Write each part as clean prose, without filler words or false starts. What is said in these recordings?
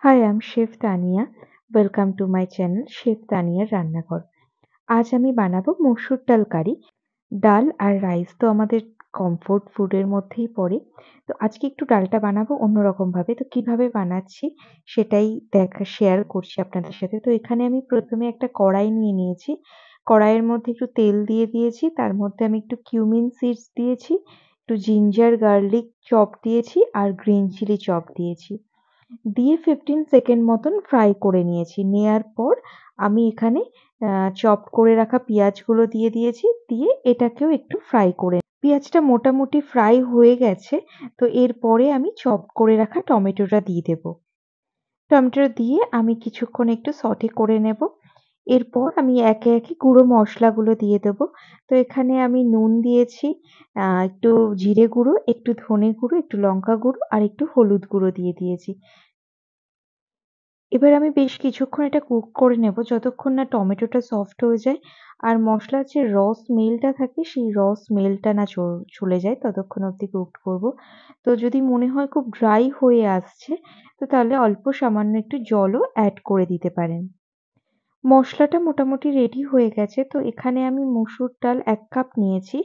Hi, I'm Chef Tania. Welcome to my channel Chef Taniaর রান্নাঘর। আজ আমি বানাবো মসুর ডাল কারি। ডাল আর রাইস তো আমাদের কমফোর্ট ফুডের মধ্যেই পড়ে। তো আজকে একটু ডালটা বানাবো অন্যরকম ভাবে। তো কিভাবে বানাচ্ছি সেটাই শেয়ার করছি আপনাদের সাথে। তো এখানে আমি প্রথমে একটা কড়াই নিয়ে নিয়েছি। কড়াইয়ের মধ্যে একটু তেল দিয়ে দিয়েছি। তার মধ্যে আমি একটু কিউমিন সিডস দিয়েছি, একটু জিঞ্জার গার্লিক চপ দিয়েছি আর গ্রিন চিলি চপ দিয়েছি। দিয়ে 15 সেকেন্ড মতন ফ্রাই করে নিয়েছি। নেয়ার পর আমি এখানে চপ করে রাখা পেঁয়াজগুলো দিয়ে দিয়েছি। দিয়ে এটাকেও একটু ফ্রাই করে পেঁয়াজটা মোটামুটি ফ্রাই হয়ে গেছে। তো এরপরে আমি চপ করে রাখা টমেটোটা দিয়ে দেব। টমেটো দিয়ে আমি কিছুক্ষণ একটু সটে করে নেব। এরপর আমি একে একে গুঁড়ো মশলাগুলো দিয়ে দেবো। তো এখানে আমি নুন দিয়েছি, একটু জিরে গুঁড়ো, একটু ধনে গুঁড়ো, একটু লঙ্কা গুঁড়ো আর একটু হলুদ গুঁড়ো দিয়ে দিয়েছি। এবার আমি বেশ কিছুক্ষণ এটা কুক করে নেব যতক্ষণ না টমেটোটা সফট হয়ে যায় আর মসলার যে স্মেলটা থাকে সেই স্মেলটা না চলে যায় ততক্ষণ অবধি কুক করব। তো যদি মনে হয় খুব ড্রাই হয়ে আসছে তো তাহলে অল্প সামান্য একটু জলও অ্যাড করে দিতে পারেন। মসলাটা মোটামুটি রেডি হয়ে গেছে। তো এখানে আমি মসুর ডাল ১ কাপ নিয়েছি।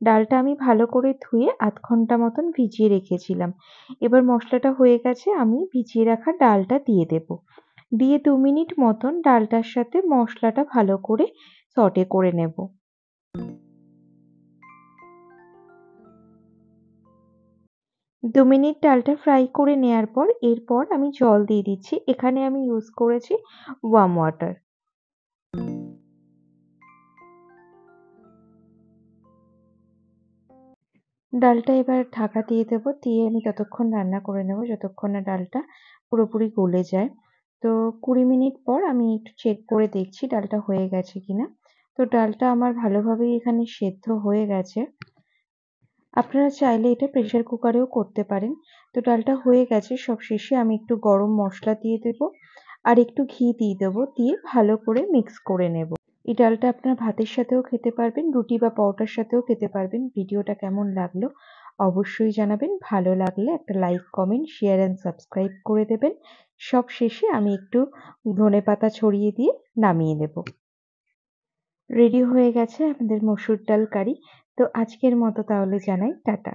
ডালটা আমি ভালো করে ধুয়ে ০.৫ ঘন্টা মতন ভিজিয়ে রেখেছিলাম। এবার মসলাটা হয়ে গেছে, আমি ভিজিয়ে রাখা ডালটা দিয়ে দেব। দিয়ে ২ মিনিট মতন ডালটার সাথে মশলাটা ভালো করে সটে করে নেব। ২ মিনিট ডালটা ফ্রাই করে নেয়ার পর এরপর আমি জল দিয়ে দিচ্ছি। এখানে আমি ইউজ করেছি ওয়ার্ম ওয়াটার। ডালটা এবার ঢাকা দিয়ে দেবো। দিয়ে আমি ততক্ষণ রান্না করে নেবো যতক্ষণ না ডালটা পুরোপুরি গলে যায়। তো ২০ মিনিট পর আমি একটু চেক করে দেখছি ডালটা হয়ে গেছে কিনা। তো ডালটা আমার ভালোভাবেই এখানে সেদ্ধ হয়ে গেছে। আপনারা চাইলে এটা প্রেসার কুকারেও করতে পারেন। তো ডালটা হয়ে গেছে, সবশেষে আমি একটু গরম মসলা দিয়ে দেবো আর একটু ঘি দিয়ে দেবো। দিয়ে ভালো করে মিক্স করে নেব। এই ডালটা আপনারা ভাতের সাথেও খেতে পারবেন, রুটি বা পরোটার সাথেও খেতে পারবেন। ভিডিওটা কেমন লাগলো অবশ্যই জানাবেন। ভালো লাগলে একটা like, comment, share and subscribe করে দেবেন। সবশেষে আমি একটু ধনেপাতা ছড়িয়ে দিয়ে নামিয়ে নেব। রেডি হয়ে গেছে আমাদের মসুর ডাল কারি। তো আজকের মতো তাহলে জানাই টাটা।